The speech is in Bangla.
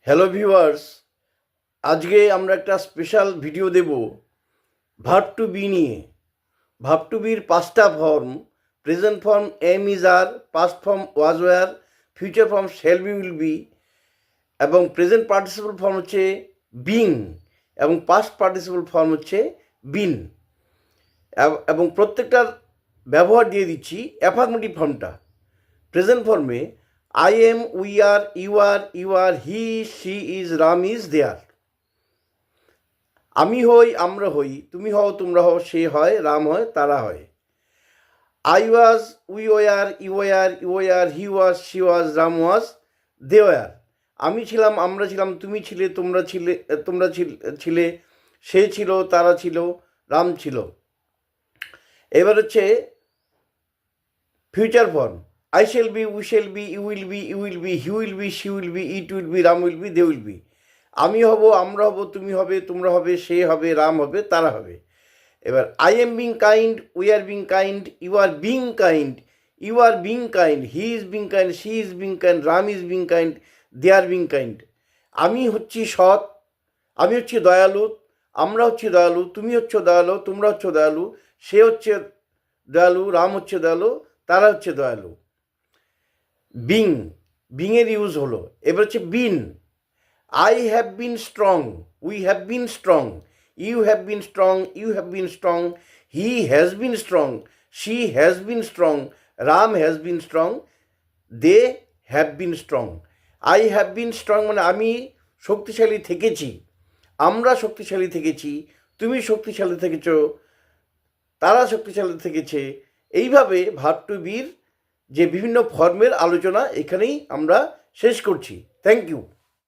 হ্যালো ভিউয়ার্স, আজকে আমরা একটা স্পেশাল ভিডিও দেব ভার্ব টু বি নিয়ে। ভার্ব টু বির 5টা form: present form am is are, past form was were, future form shall be will be, এবং প্রেজেন্ট পার্টিসিপল ফর্ম হচ্ছে বিং, এবং পাস্ট পার্টিসিপল ফর্ম হচ্ছে বিন। এবং প্রত্যেকটার ব্যবহার দিয়ে দিচ্ছি। অ্যাফার্মেটিভ ফর্মটা প্রেজেন্ট ফর্মে I am, we are, you are, he, she is, Ram is, there. আমি হই, আমরা হই, তুমি হও, তোমরা হও, সে হয়, রাম হয়, তারা হয়। I was, we were, you were, he was, she was, Ram was, they were. আমি ছিলাম, আমরা ছিলাম, তুমি ছিলে, তোমরা ছিলে, সে ছিল, তারা ছিল, রাম ছিল। এবার হচ্ছে future form I shall be, we shall be, you will be, he will be, she will be, it will be, Ram will be, they will be. আমি হব, আমরা হব, তুমি হবে, তোমরা হবে, সে হবে, রাম হবে, তারা হবে। এবার I am being kind, we are being kind, you are being kind, he is being kind, she is being kind, Ram is being kind, they are being kind. আমি হচ্ছি সৎ, আমি হচ্ছি দয়ালু, আমরা হচ্ছি দয়ালু, তুমি হচ্ছ দয়ালু, তোমরা হচ্ছ দয়ালু, সে হচ্ছে দয়ালু, রাম হচ্ছে দয়ালু, তারা হচ্ছে দয়ালু। বিং, বিংয়ের ইউজ হলো। এবার হচ্ছে বিন। I have been strong, we have been strong, you have been strong, he has been strong, she has been strong, Ram has been strong, they have been strong. I have been strong মানে আমি শক্তিশালী থেকেছি, আমরা শক্তিশালী থেকেছি, তুমি শক্তিশালী থেকেছ, তারা শক্তিশালী থেকেছে। এইভাবে ভার্ব টু বির যে বিভিন্ন ফর্মের আলোচনা এখানেই আমরা শেষ করছি। Thank you.